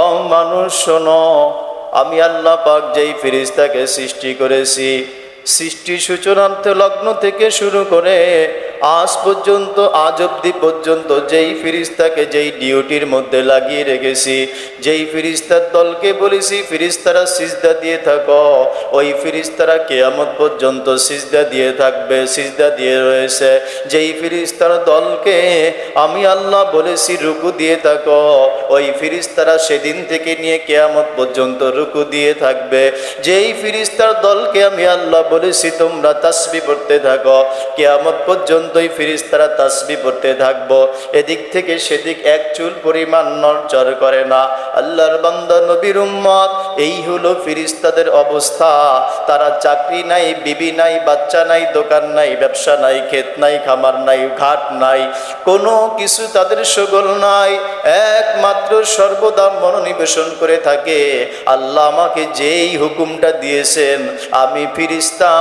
ও মানুষ শোনো, আমি আল্লাহ পাক যেই ফেরেশতাকে সৃষ্টি করেছি, সৃষ্টির সূচনান্ত লগ্ন থেকে শুরু করে আজ পর্যন্ত, আজ অবধি পর্যন্ত যেই ফেরেশতাকে যেই ডিউটির মধ্যে লাগিয়ে রেখেছি, যেই ফেরেশতার দলকে বলেছি ফেরেশতারা সিজদা দিয়ে থাকো, ওই ফেরেশতারা কিয়ামত পর্যন্ত সিজদা দিয়ে থাকবে, সিজদা দিয়ে রয়েছে। যেই ফেরেশতার দলকে আমি আল্লাহ বলেছি রুকু দিয়ে থাকো, ওই ফেরেশতারা সেদিন থেকে নিয়ে কিয়ামত পর্যন্ত রুকু দিয়ে থাকবে। যেই ফেরেশতার দলকে আমি আল্লাহ বলেছি তোমরা তাসবিহ পড়তে থাকো, কিয়ামত পর্যন্ত ওই ফেরেশতারা তাসবিহ পড়তে থাকবো। এদিক থেকে সেদিক এক চুল পরিমাণ নড়চড় করে না। আল্লাহর বান্দা নবীর উম্মত, এই হলো ফেরেশতাদের অবস্থা। তারা চাকরি নাই, বিবি নাই, বাচ্চা নাই, দোকান নাই, ব্যবসা নাই, ক্ষেত নাই, খামার নাই, ঘাট নাই, কোনো কিছু তাদের সগল নাই। একমাত্র সর্বদা মনোনিবেশন করে থাকে আল্লাহ আমাকে যেই হুকুমটা দিয়েছেন, আমি ফেরেশতা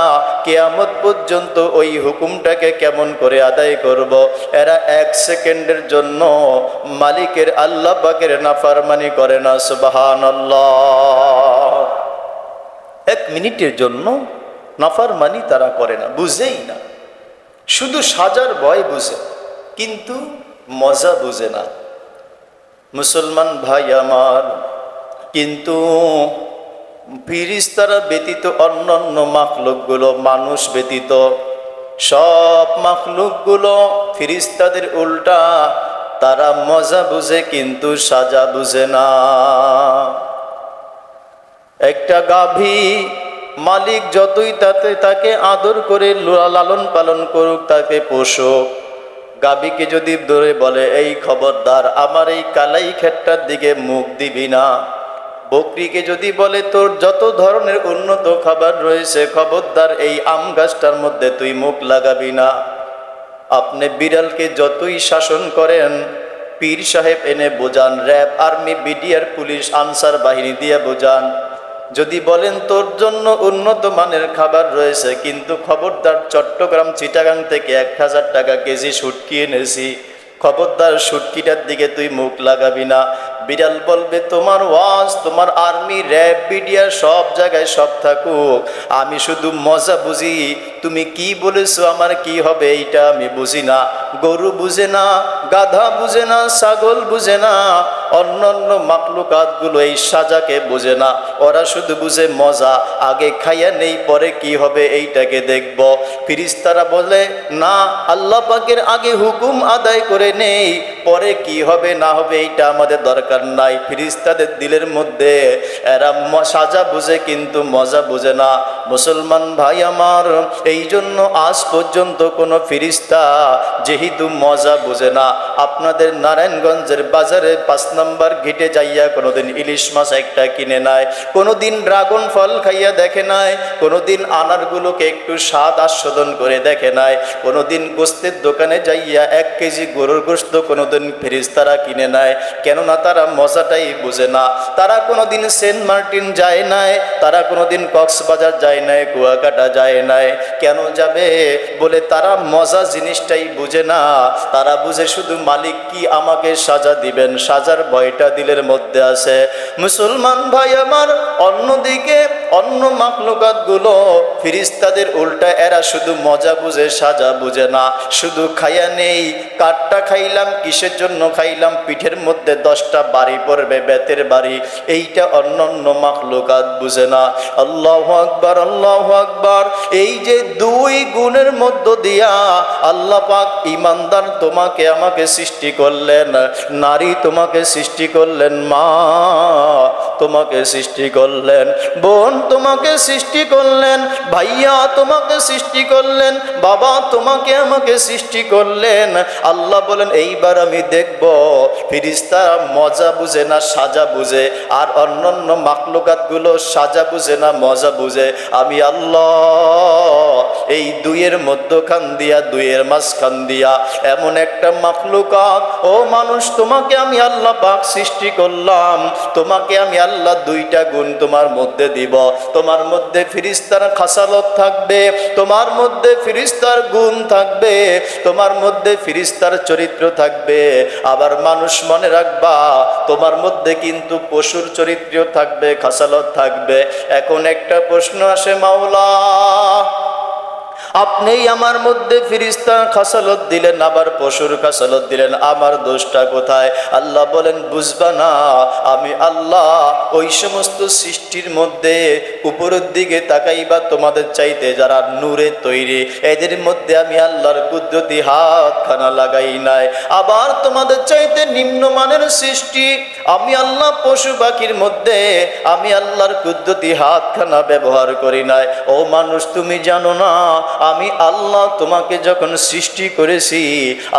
কিয়ামত পর্যন্ত ওই হুকুমটাকে কেমন করে আদায় করব। এরা এক সেকেন্ডের জন্য মালিকের আল্লাহ পাকের নাফরমানি করে না। সুবহানাল্লাহ। এক মিনিটের জন্য নাফরমানি তারা করে না, বুঝেই না। শুধু সাজার ভয় বুঝে, কিন্তু মজা বুঝে না। মুসলমান ভাই আমার, কিন্তু ফেরেশতারা ব্যতীত অন্যান্য মাখলুকগুলো, মানুষ ব্যতীত সব মাখলুকগুলো ফেরেশতাদের উল্টা, তারা মজা বুঝে কিন্তু সাজা বুঝে না। একটা গাভী মালিক যতই তাকে আদর করে লালন পালন করুক, তাকে পোষক, গাভীকে যদি ধরে বলে এই খবরদার আমার এই কালাই ক্ষেতটার দিকে মুখ দিবি না, বকরিকে যদি বলে তোর যত ধরনের উন্নত খাবার রয়েছে খবরদার এই আম গাছটার মধ্যে তুই মুখ লাগাবি না, আপনি বিড়ালকে যতই শাসন করেন, পীর সাহেব এনে বোঝান, RAB, army, BDR, police, answer বাহিনী দিয়ে বোঝান, যদি বলেন তোর জন্য উন্নত মানের খাবার রয়েছে কিন্তু খবরদার চট্টগ্রাম চিটাগাং থেকে 1000 টাকা কেজি শুটকি এনেছি, খবরদার শুটকিটার দিকে তুই মুখ লাগাবি না, বিড়াল বলবে তোমার ওয়াজ, তোমার আর্মি, র্যাব, বিডিআর সব জায়গায় সব থাকুক, আমি শুধু মজা বুঝি, তুমি কি বলেছো আমার কি হবে এইটা আমি বুঝি না। গরু বুঝে না, গাধা বুঝে না, ছাগল বুঝে না, অন্যান্য মাখলুকাতগুলো এই সাজাকে বুঝে না, ওরা শুধু বুঝে মজা, আগে খাইয়া নেই পরে কি হবে এইটাকে দেখব। ফেরেশতারা বলে না, আল্লাহ পাকের আগে হুকুম আদায় করে নেই, পরে কি হবে না হবে এইটা আমাদের দরকার নাই। ফেরেশতাদের দিলের মধ্যে এরা সাজা বুঝে কিন্তু মজা বুঝে না। মুসলমান ভাই আমার, এই জন্য আজ পর্যন্ত কোনো ফেরেশতা যেহেতু মজা বুঝে না, আপনাদের নারায়ণগঞ্জের বাজারে 5 নম্বর ঘেটে যাইয়া কোনোদিন ইলিশ মাছ একটা কিনে নাই, কোনোদিন ড্রাগন ফল খাইয়া দেখে নাই, কোনোদিন আনারগুলোকে একটু স্বাদ আস্বাদন করে দেখে নাই, কোনোদিন গোস্তের দোকানে যাইয়া 1 কেজি গরুর গোস্ত কোনোদিন ফেরেশতারা কিনে নাই, কেননা তারা মজাটাই বুঝে না। তারা কোনোদিন সেন্ট মার্টিন যায় নাই, তারা কোনোদিন কক্সবাজার যায় নাই, কুয়াকাটা যায় নাই, কেন যাবে বলে তারা মজা জিনিসটাই বুঝে না। তারা বুঝে শুধু মালিক কি আমাকে সাজা দিবেন, সাজার ভয়টা দিলের মধ্যে আছে। মুসলমান ভাই আমার, অন্যদিকে অন্য মাখলুকাতগুলো ফেরেশতাদের উল্টা, এরা শুধু মজা বুঝে সাজা বুঝে না, শুধু খাইয়া নেই, কাঠটা খাইলাম কিসের জন্য খাইলাম, পিঠের মধ্যে 10টা বাড়ি পড়বে, বেতের বাড়ি, এইটা অন্যান্য মাখলুকাত বুঝে না। আল্লাহু আকবার, আল্লাহু আকবার। এই যে 2 গুণের মধ্য দিয়া আল্লাহ পাক ইমানদার তোমাকে আমাকে সৃষ্টি করলেন, নারী তোমাকে সৃষ্টি করলেন, মা তোমাকে সৃষ্টি করলেন, বোন তোমাকে সৃষ্টি করলেন, ভাইয়া তোমাকে সৃষ্টি করলেন, বাবা তোমাকে আমাকে সৃষ্টি করলেন। আল্লাহ বলেন এইবার আমি দেখব ফেরেশতারা মজা বুঝে না সাজা বুঝে, আর অন্যান্য মাখলুকাতগুলো সাজা বুঝে না মজা বুঝে। আমি আল্লাহ এই দুইয়ের মধ্যখান দিয়া, দুইয়ের মাঝখান দিয়া এমন একটা মাখলুকাত, ও মানুষ তোমাকে আমি আল্লাহ পাক সৃষ্টি করলাম, তোমাকে আমি আল্লাহ দুইটা গুণ তোমার মধ্যে দিব। তোমার মধ্যে ফিরিস্তার খাসালত থাকবে, তোমার মধ্যে ফিরিস্তার গুণ থাকবে, তোমার মধ্যে ফিরিস্তার চরিত্র থাকবে। আবার মানুষ মনে রাখবা, তোমার মধ্যে কিন্তু পশুর চরিত্র থাকবে, খাসালত থাকবে। এখন একটা প্রশ্ন আসে, মাওলা আপনি আমার মধ্যে ফিরিস্তা খাসালত দিলেন, আবার পশুর খাসালত দিলেন, আমার দোষটা কোথায়? আল্লাহ বলেন, বুঝবা না, আমি আল্লাহ ওই সমস্ত সৃষ্টির মধ্যে উপরের দিকে তাকাইবা, তোমাদের চাইতে যারা নূরে তৈরি, এদের মধ্যে আমি আল্লাহর কুদরতি হাতখানা লাগাই নাই। আবার তোমাদের চাইতে নিম্নমানের সৃষ্টি আমি আল্লাহ পশু পাখির মধ্যে আমি আল্লাহর কুদরতি হাতখানা ব্যবহার করি নাই। ও মানুষ, তুমি জানো না আমি আল্লাহ তোমাকে যখন সৃষ্টি করেছি,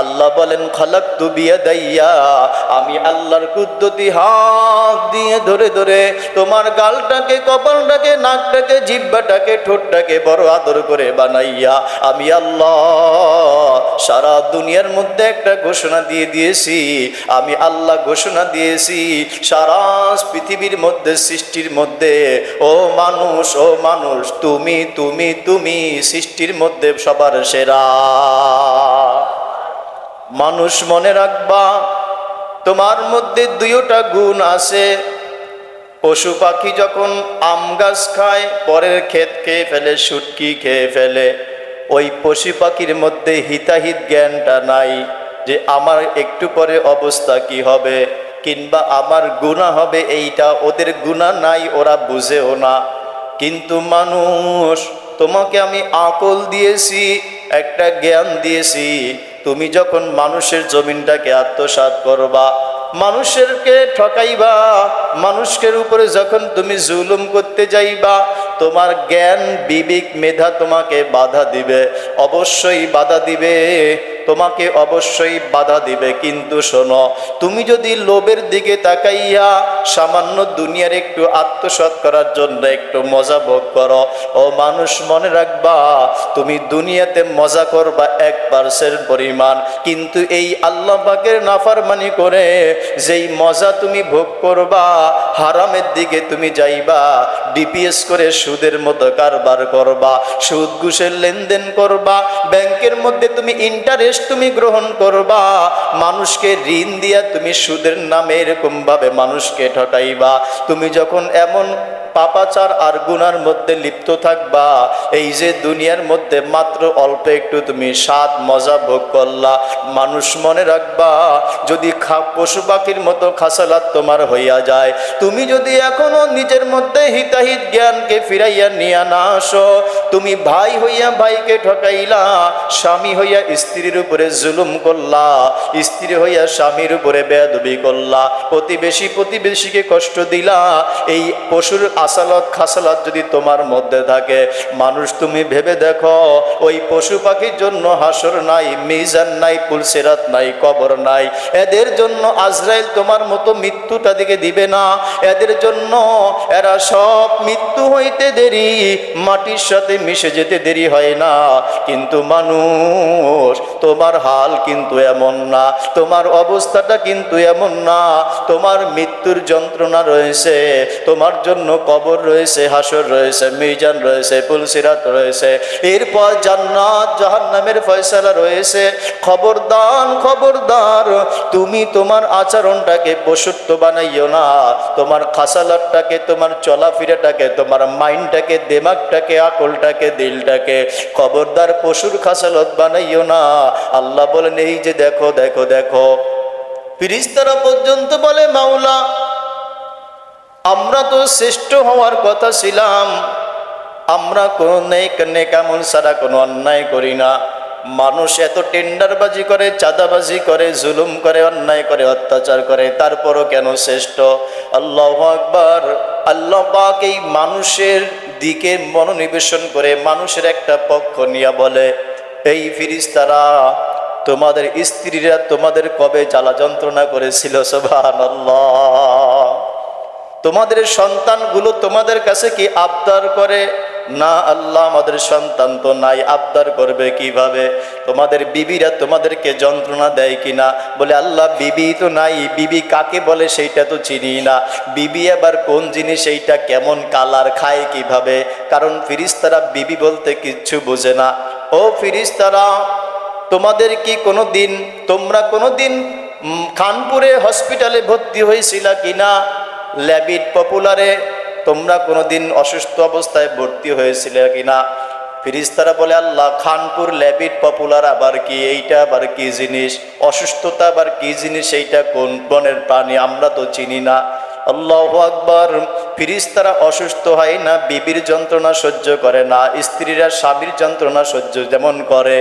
আল্লাহ বলেন খালাকতু বিয়াদাইয়া, আমি আল্লাহর কুদরতি হাত দিয়ে ধরে ধরে তোমার গালটাকে, কপালটাকে, নাকটাকে, জিহ্বাটাকে, ঠোঁটটাকে বড় আদর করে বানাইয়া আমি আল্লাহ সারা দুনিয়ার মধ্যে একটা ঘোষণা দিয়ে দিয়েছি। আমি আল্লাহ ঘোষণা দিয়েছি সারা পৃথিবীর মধ্যে, সৃষ্টির মধ্যে, ও মানুষ, ও মানুষ, তুমি তুমি তুমি সৃষ্টির মধ্যে সবার সেরা। মানুষ মনে রাখবা, তোমার মধ্যে দুইটা গুণ আছে। পশু পাখি যখন আম গাছ খায়, পরের ক্ষেত খেয়ে ফেলে, শুটকি খেয়ে ফেলে, ওই পশু পাখির মধ্যে হিতাহিত জ্ঞানটা নাই যে আমার একটু পরে অবস্থা কি হবে, কিংবা আমার গুনাহ হবে এইটা ওদের গুনাহ নাই, ওরা বুঝেও না। কিন্তু মানুষ, তোমাকে আমি আকল দিয়েছি, একটা জ্ঞান দিয়েছি, তুমি যখন মানুষের জমিনটাকে আত্মসাৎ করবা, মানুষেরকে ঠকাইবা, মানুষের উপরে যখন তুমি জুলুম করতে যাইবা, তোমার জ্ঞান, বিবেক, মেধা তোমাকে বাধা দিবে, অবশ্যই বাধা দিবে, তোমাকে অবশ্যই বাধা দিবে। কিন্তু শোনো, তুমি যদি লোভের দিকে তাকাইয়া সামান্য দুনিয়ার একটু আত্মসাৎ করার জন্য একটু মজা ভোগ করো, ও মানুষ মনে রাখবা, তুমি দুনিয়াতে মজা করবা 1% পরিমাণ, কিন্তু এই আল্লাহ পাকের নাফরমানি করে যেই মজা তুমি ভোগ করবা, হারামের দিকে তুমি যাইবা, ডিপিএস করে সুদের মতো কারবার করবা, সুদ ঘুষের লেনদেন করবা, ব্যাংকের মধ্যে তুমি ইন্টারেস্ট তুমি গ্রহণ করবা, মানুষকে ঋণ দিয়া তুমি সুদের নামে এরকম ভাবে মানুষকে ঠকাইবা। তুমি যখন এমন পাপাচার আর গুনার মধ্যে লিপ্ত থাকবা, এই যে দুনিয়ার মধ্যে মাত্র অল্প একটু তুমি স্বাদ মজা ভোগ করলা, মানুষ মনে রাখবা, যদি পশু পাখির মতো খাসালাত তোমার হইয়া যায়, তুমি যদি এখনো নিজের মধ্যে হিতাহিত জ্ঞানকে ফিরাইয়া নিয়া না আসো, তুমি ভাই হইয়া ভাইকে ঠকাইলা, স্বামী হইয়া স্ত্রীর উপরে জুলুম করলা, স্ত্রী হইয়া স্বামীর উপরে বেয়াদবি করলা, প্রতিবেশী প্রতিবেশীকে কষ্ট দিলা, এই পশুর আসালত খাসালত যদি তোমার মধ্যে থাকে, মানুষ তুমি ভেবে দেখো, ওই পশু পাখির জন্য হাসর নাই, মিজান নাই, পুলসিরাত নাই, কবর নাই, এদের জন্য আজরাইল তোমার মতো মৃত্যুটা দিকে দিবে না, এদের জন্য এরা সব মৃত্যু হইতে দেরি, মাটির সাথে মিশে যেতে দেরি হয় না। কিন্তু মানুষ, তোমার হাল কিন্তু এমন না, তোমার অবস্থাটা কিন্তু এমন না, তোমার মৃত্যুর যন্ত্রণা রয়েছে, তোমার জন্য কবর রয়েছে, হাসর রয়েছে, মিজান রয়েছে, পুলসিরাত রয়েছে, এরপর জান্নাত জাহান্নামের ফয়সালা রয়েছে। খবরদার, খবরদার, তুমি তোমার আচরণটাকে পশুত্ব বানাইও না, তোমার খাসালাতটাকে, তোমার চলাফেরাটাকে, তোমার মাইন্ডটাকে, দিমাগটাকে, আকলটাকে, দিলটাকে খবরদার পশুর খাসালত বানাইও না। আল্লাহ বলেন, এই যে দেখো দেখো দেখো, ফেরেশতারা পর্যন্ত বলে, মাওলা আমরা তো শ্রেষ্ঠ হওয়ার কথা ছিলাম, আমরা কোনো নেক আমল ছাড়া কোনো অন্যায় করি না, মানুষ এত টেন্ডারবাজি করে, চাঁদাবাজি করে, জুলুম করে, অন্যায় করে, অত্যাচার করে, তারপরও কেন শ্রেষ্ঠ? আল্লাহু আকবার। আল্লাহ পাক এই মানুষের দিকে মনোনিবেশন করে মানুষের একটা পক্ষ নিয়ে বলে, এই ফেরেশতারা, তোমাদের স্ত্রীরা তোমাদের কবে জ্বালা যন্ত্রণা করেছিল? সুবহানাল্লাহ। তোমাদের সন্তানগুলো তোমাদের কাছে কি আবদার করে, না আল্লাহ আমাদের সন্তান তো নাই, আবদার করবে কিভাবে? তোমাদের বিবিরা তোমাদেরকে যন্ত্রণা দেয় কিনা? বলে আল্লাহ বিবি তো নাই, বিবি কাকে বলে সেইটা তো চিনি না, বিবি আবার কোন জিনিস, এইটা কেমন কালার, খায় কিভাবে? কারণ ফিরিস্তারা বিবি বলতে কিচ্ছু বোঝে না। ও ফিরিস্তারা, তোমাদের কি কোনো দিন, তোমরা কোনো দিন খানপুরে হসপিটালে ভর্তি হয়েছিল কিনা? ল্যাবিড পপুলারে তোমরা কোনো দিন অসুস্থ অবস্থায় ভর্তি হয়েছিল কিনা? ফিরিস্তারা বলে আল্লাহ খানপুর ল্যাবিড পপুলার আবার কি, এইটা আবার কি জিনিস? অসুস্থতা আবার কি জিনিস? এইটা কোন বনের প্রাণী, আমরা তো চিনি না। আল্লাহু আকবার। ফিরিস্তারা অসুস্থ হয় না, বিবির যন্ত্রণা সহ্য করে না, স্ত্রীরা স্বামীর যন্ত্রণা সহ্য যেমন করে,